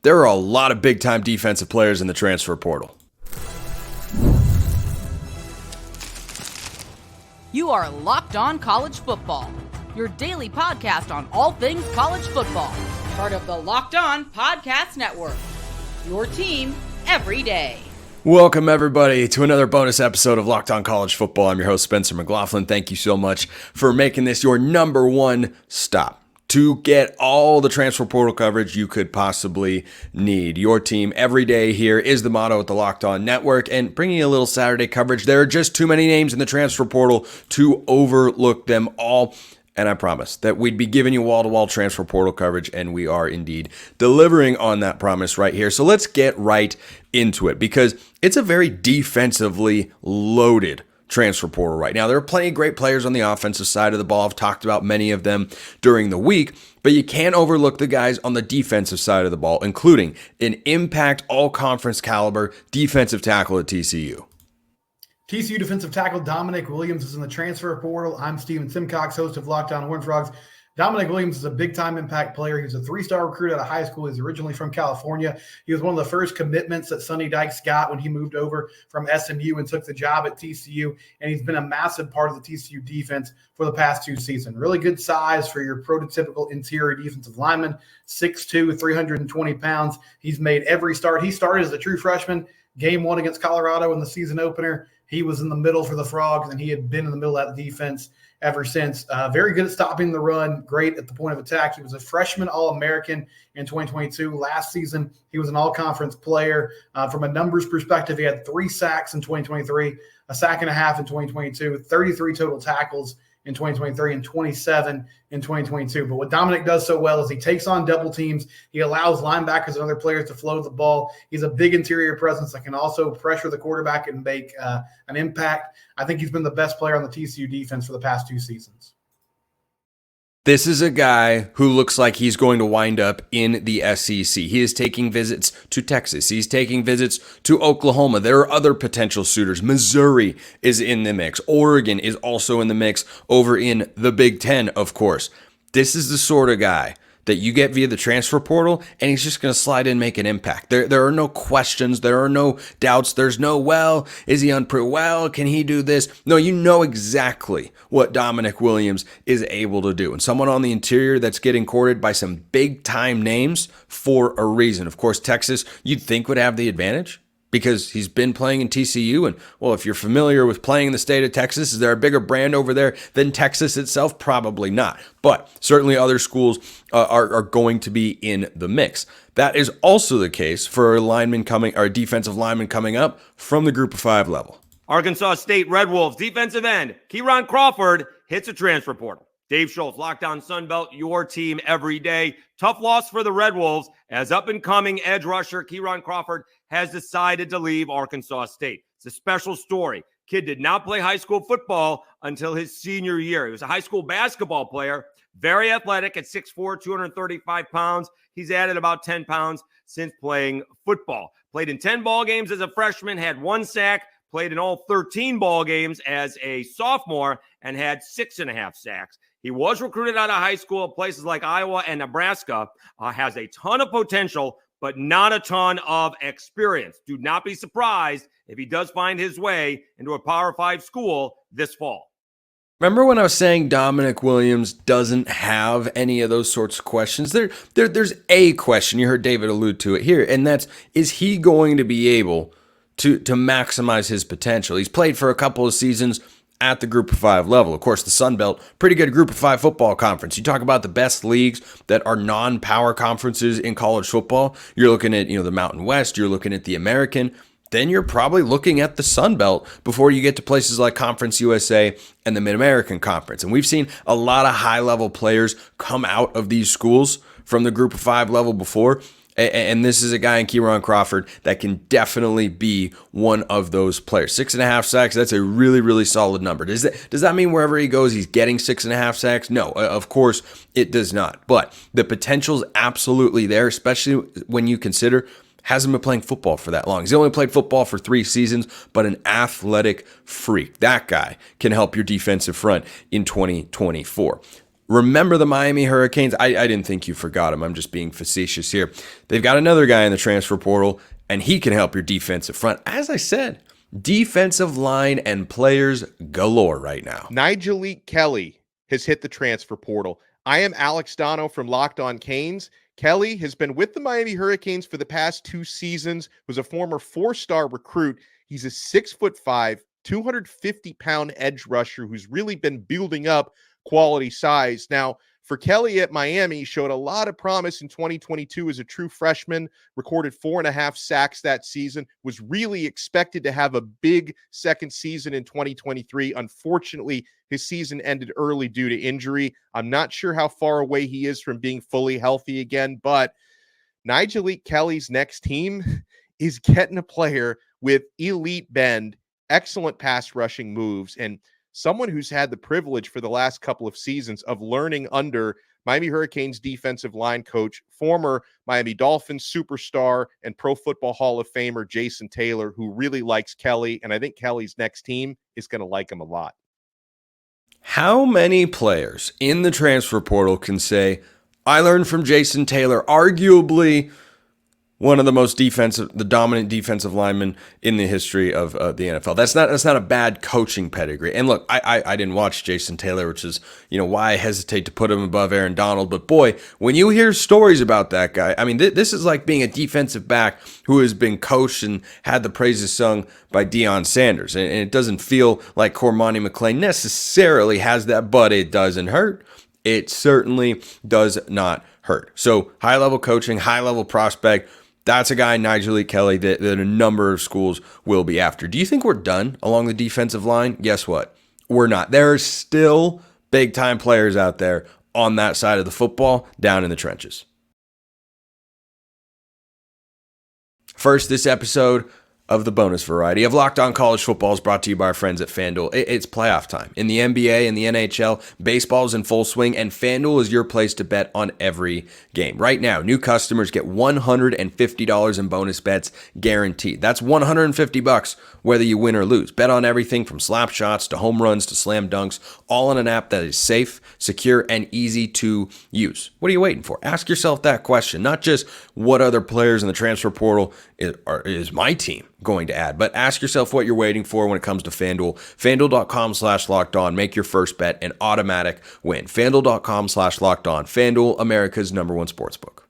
There are a lot of big-time defensive players in the transfer portal. You are Locked On College Football, your daily podcast on all things college football. Part of the Locked On Podcast Network, your team every day. Welcome, everybody, to another bonus episode of Locked On College Football. I'm your host, Spencer McLaughlin. Thank you so much for making this your number one stop to get all the transfer portal coverage you could possibly need. Your team every day here is the motto at the Locked On Network, and bringing you a little Saturday coverage. There are just too many names in the transfer portal to overlook them all. And I promised that we'd be giving you wall-to-wall transfer portal coverage, and we are indeed delivering on that promise right here. So let's get right into it, because it's a very defensively loaded transfer portal right now. There are plenty of great players on the offensive side of the ball. I've talked about many of them during the week, but you can't overlook the guys on the defensive side of the ball, including an impact all-conference caliber defensive tackle at TCU. TCU defensive tackle Damonic Williams is in the transfer portal. I'm Steven Simcox, host of Locked On Horned Frogs. Dominic Williams is a big-time impact player. He's a three-star recruit out of high school. He's originally from California. He was one of the first commitments that Sonny Dykes got when he moved over from SMU and took the job at TCU, and he's been a massive part of the TCU defense for the past two seasons. Really good size for your prototypical interior defensive lineman, 6'2", 320 pounds. He's made every start. He started as a true freshman, game one against Colorado in the season opener. He was in the middle for the Frogs, and he had been in the middle of that defense ever since. Very good at stopping the run, great at the point of attack. He was a freshman All-American in 2022. Last season, he was an all-conference player. From a numbers perspective, he had 3 sacks in 2023, a sack and a half in 2022, 33 total tackles in 2023, and 27 in 2022. But what Dominic does so well is he takes on double teams. He allows linebackers and other players to float the ball. He's a big interior presence that can also pressure the quarterback and make an impact. I think he's been the best player on the TCU defense for the past two seasons. This is a guy who looks like he's going to wind up in the SEC. He is taking visits to Texas. He's taking visits to Oklahoma. There are other potential suitors. Missouri is in the mix. Oregon is also in the mix over in the Big Ten, of course. This is the sort of guy that you get via the transfer portal, and he's just going to slide in and make an impact. There are no questions. There are no doubts. There's no, well, is he unproven? Well, can he do this? No, you know exactly what Dominic Williams is able to do. And someone on the interior that's getting courted by some big-time names for a reason. Of course, Texas, you'd think would have the advantage, because he's been playing in TCU. And, well, if you're familiar with playing in the state of Texas, is there a bigger brand over there than Texas itself? Probably not. But certainly other schools are going to be in the mix. That is also the case for a defensive lineman coming up from the Group of 5 level. Arkansas State Red Wolves defensive end Kon Crawford hits a transfer portal. Dave Schultz, Locked On Sunbelt, your team every day. Tough loss for the Red Wolves as up-and-coming edge rusher Kon Crawford has decided to leave Arkansas State. It's a special story. Kid did not play high school football until his senior year. He was a high school basketball player, very athletic at 6'4", 235 pounds. He's added about 10 pounds since playing football. Played in 10 ball games as a freshman, had 1 sack, played in all 13 ball games as a sophomore, and had 6.5 sacks. He was recruited out of high school at places like Iowa and Nebraska, has a ton of potential, but not a ton of experience. Do not be surprised if he does find his way into a Power 5 school this fall. Remember when I was saying Dominic Williams doesn't have any of those sorts of questions? There's a question. You heard David allude to it here, and that's, is he going to be able to maximize his potential? He's played for a couple of seasons at the Group of 5 level. Of course, the Sun Belt, pretty good Group of 5 football conference. You talk about the best leagues that are non-power conferences in college football. You're looking at, the Mountain West. You're looking at the American. Then you're probably looking at the Sun Belt before you get to places like Conference USA and the Mid-American Conference. And we've seen a lot of high-level players come out of these schools from the Group of 5 level before. And this is a guy in Kon Crawford that can definitely be one of those players. 6.5 sacks, that's a really, really solid number. Does that mean wherever he goes, he's getting 6.5 sacks? No, of course it does not. But the potential's absolutely there, especially when you consider hasn't been playing football for that long. He's only played football for 3 seasons, but an athletic freak. That guy can help your defensive front in 2024. Remember the Miami Hurricanes? I didn't think you forgot him. I'm just being facetious here. They've got another guy in the transfer portal, and he can help your defensive front. As I said, defensive line and players galore right now. Nyjalik Kelly has hit the transfer portal. I am Alex Dono from Locked On Canes. Kelly has been with the Miami Hurricanes for the past 2 seasons, was a former 4-star recruit. He's a 6'5", 250-pound edge rusher who's really been building up quality size. Now, for Kelly at Miami, he showed a lot of promise in 2022 as a true freshman, recorded 4.5 sacks that season, was really expected to have a big second season in 2023. Unfortunately, his season ended early due to injury. I'm not sure how far away he is from being fully healthy again, but Nyjalik Kelly's next team is getting a player with elite bend, excellent pass rushing moves, and someone who's had the privilege for the last couple of seasons of learning under Miami Hurricanes defensive line coach, former Miami Dolphins superstar and Pro Football Hall of Famer Jason Taylor, who really likes Kelly, and I think Kelly's next team is going to like him a lot. How many players in the transfer portal can say, I learned from Jason Taylor, arguably one of the dominant defensive linemen in the history of the NFL. That's not a bad coaching pedigree. And look, I didn't watch Jason Taylor, which is, why I hesitate to put him above Aaron Donald. But boy, when you hear stories about that guy, I mean, this is like being a defensive back who has been coached and had the praises sung by Deion Sanders. And it doesn't feel like Cormani McClain necessarily has that, but it doesn't hurt. It certainly does not hurt. So high-level coaching, high-level prospect, that's a guy, Nyjalik Kelly, that a number of schools will be after. Do you think we're done along the defensive line? Guess what? We're not. There are still big-time players out there on that side of the football, down in the trenches. First, this episode of the bonus variety of Locked On College Football is brought to you by our friends at FanDuel. It's playoff time. In the NBA and the NHL, baseball's in full swing, and FanDuel is your place to bet on every game. Right now, new customers get $150 in bonus bets guaranteed. That's $150 whether you win or lose. Bet on everything from slap shots to home runs to slam dunks, all in an app that is safe, secure, and easy to use. What are you waiting for? Ask yourself that question. Not just what other players in the transfer portal is my team going to add, but ask yourself what you're waiting for when it comes to FanDuel. FanDuel.com/lockedon. Make your first bet an automatic win. FanDuel.com/lockedon. FanDuel, America's #1 sportsbook.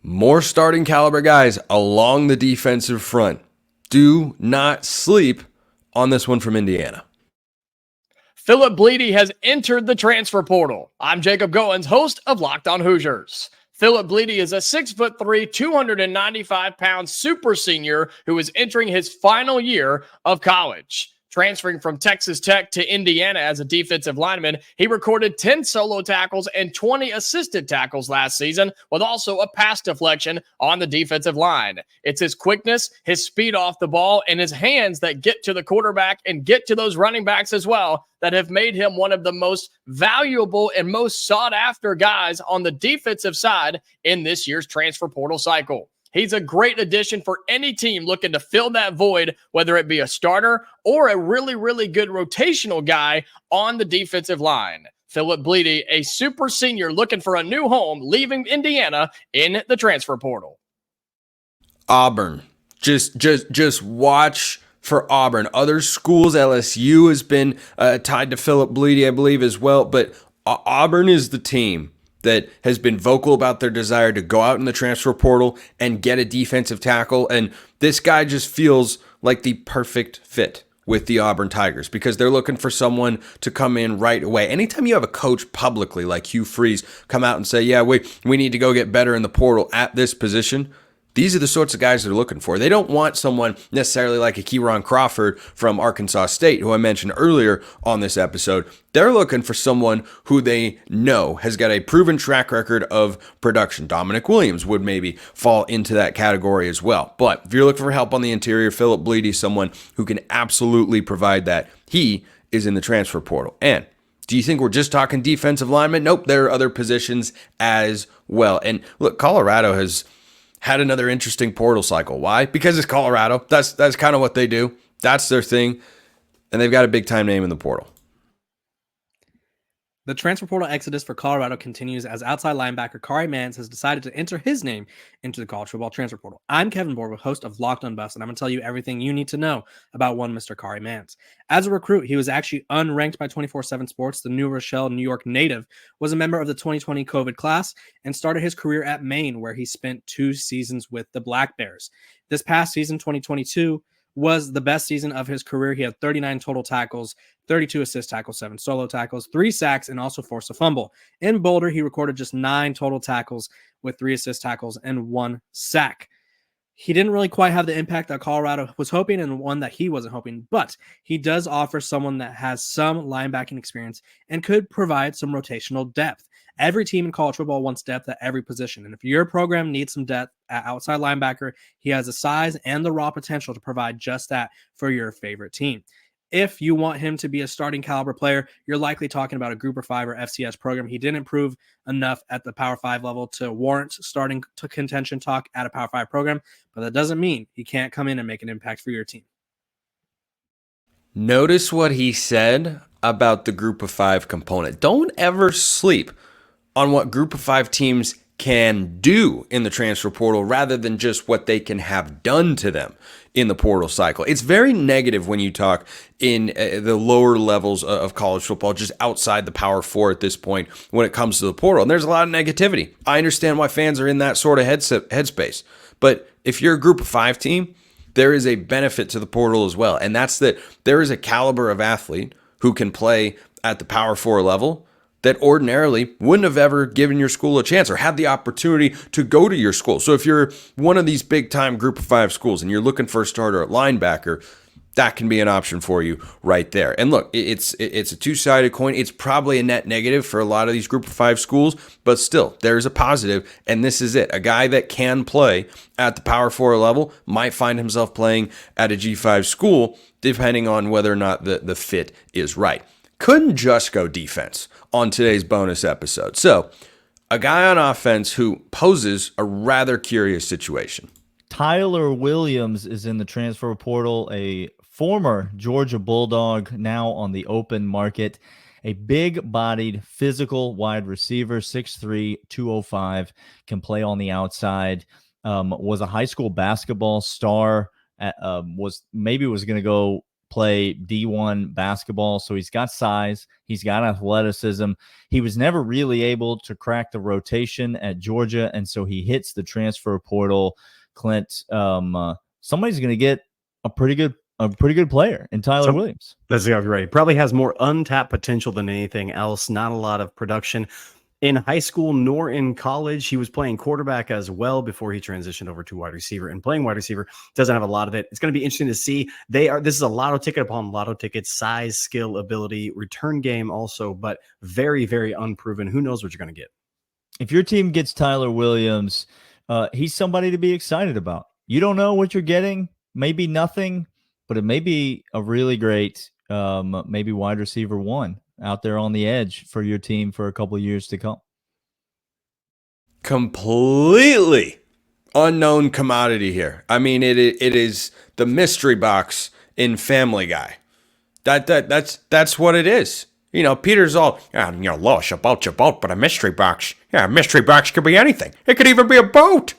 More starting caliber guys along the defensive front. Do not sleep on this one from Indiana. Philip Blidi has entered the transfer portal. I'm Jacob Goins, host of Locked On Hoosiers. Philip Blidi is a 6'3", 295-pound super senior who is entering his final year of college. Transferring from Texas Tech to Indiana as a defensive lineman, he recorded 10 solo tackles and 20 assisted tackles last season, with also a pass deflection on the defensive line. It's his quickness, his speed off the ball, and his hands that get to the quarterback and get to those running backs as well that have made him one of the most valuable and most sought-after guys on the defensive side in this year's transfer portal cycle. He's a great addition for any team looking to fill that void, whether it be a starter or a really, really good rotational guy on the defensive line. Philip Blidi, a super senior looking for a new home, leaving Indiana in the transfer portal. Auburn. Just watch for Auburn. Other schools, LSU has been tied to Philip Blidi, I believe, as well. But Auburn is the team that has been vocal about their desire to go out in the transfer portal and get a defensive tackle. And this guy just feels like the perfect fit with the Auburn Tigers because they're looking for someone to come in right away. Anytime you have a coach publicly like Hugh Freeze come out and say, yeah, we need to go get better in the portal at this position, these are the sorts of guys they're looking for. They don't want someone necessarily like a Kon Crawford from Arkansas State, who I mentioned earlier on this episode. They're looking for someone who they know has got a proven track record of production. Dominic Williams would maybe fall into that category as well. But if you're looking for help on the interior, Philip Blidi, someone who can absolutely provide that. He is in the transfer portal. And do you think we're just talking defensive linemen? Nope, there are other positions as well. And look, Colorado has had another interesting portal cycle. Why? Because it's Colorado. That's kind of what they do. That's their thing. And they've got a big-time name in the portal. The transfer portal exodus for Colorado continues as outside linebacker Cari has decided to enter his name into the college football transfer portal. I'm Kevin Borba, host of Locked On Buffs, and I'm going to tell you everything you need to know about one Mr. Cari. As a recruit, he was actually unranked by 24/7 Sports. The New Rochelle, New York native was a member of the 2020 COVID class and started his career at Maine, where he spent 2 seasons with the Black Bears. This past season, 2022, was the best season of his career. He had 39 total tackles, 32 assist tackles, 7 solo tackles, 3 sacks, and also forced a fumble. In Boulder, he recorded just 9 total tackles with 3 assist tackles and 1 sack. He didn't really quite have the impact that Colorado was hoping and one that he wasn't hoping, but he does offer someone that has some linebacking experience and could provide some rotational depth. Every team in college football wants depth at every position, and if your program needs some depth at outside linebacker, he has the size and the raw potential to provide just that for your favorite team. If you want him to be a starting caliber player, you're likely talking about a Group of 5 or FCS program. He didn't improve enough at the Power 5 level to warrant starting to contention talk at a Power 5 program, but that doesn't mean he can't come in and make an impact for your team. Notice what he said about the Group of 5 component. Don't ever sleep on what Group of 5 teams can do in the transfer portal rather than just what they can have done to them in the portal cycle. It's very negative when you talk in the lower levels of college football, just outside the Power 4 at this point when it comes to the portal. And there's a lot of negativity. I understand why fans are in that sort of headspace. But if you're a Group of 5 team, there is a benefit to the portal as well. And that's that there is a caliber of athlete who can play at the Power 4 level that ordinarily wouldn't have ever given your school a chance or had the opportunity to go to your school. So if you're one of these big-time Group of 5 schools and you're looking for a starter at linebacker, that can be an option for you right there. And look, it's a two-sided coin. It's probably a net negative for a lot of these Group of 5 schools, but still, there's a positive, and this is it. A guy that can play at the Power 4 level might find himself playing at a G5 school, depending on whether or not the fit is right. Couldn't just go defense on today's bonus episode. So, a guy on offense who poses a rather curious situation. Tyler Williams is in the transfer portal, a former Georgia Bulldog, now on the open market. A big-bodied, physical wide receiver, 6'3", 205, can play on the outside. Was a high school basketball star. Was going to go play D1 basketball, so he's got size, he's got athleticism. He was never really able to crack the rotation at Georgia, and so he hits the transfer portal. Clint, somebody's going to get a pretty good player in Tyler Williams. That's exactly right. Probably has more untapped potential than anything else. Not a lot of production in high school nor in college. He was playing quarterback as well before he transitioned over to wide receiver, and playing wide receiver doesn't have a lot of it. It's going to be interesting to see. This is a lotto ticket upon lotto ticket, size, skill, ability, return game also, but very, very unproven. Who knows what you're going to get? If your team gets Tyler Williams, he's somebody to be excited about. You don't know what you're getting, maybe nothing, but it may be a really great, maybe wide receiver 1 out there on the edge for your team for a couple of years to come. Completely unknown commodity here. I mean, it is the mystery box in Family Guy. That's what it is. You know, Peter's all, Lois, about your boat, but a mystery box. Yeah, a mystery box could be anything. It could even be a boat.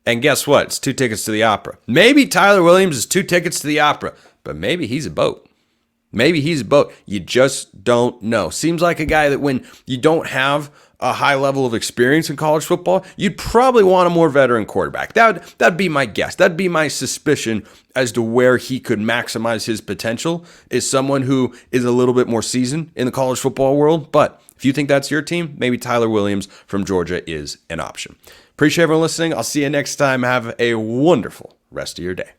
And guess what? It's 2 tickets to the opera. Maybe Tyler Williams is 2 tickets to the opera, but maybe he's a boat. Maybe he's a boat. You just don't know. Seems like a guy that when you don't have a high level of experience in college football, you'd probably want a more veteran quarterback. That'd be my guess. That'd be my suspicion as to where he could maximize his potential, is someone who is a little bit more seasoned in the college football world. But if you think that's your team, maybe Tyler Williams from Georgia is an option. Appreciate everyone listening. I'll see you next time. Have a wonderful rest of your day.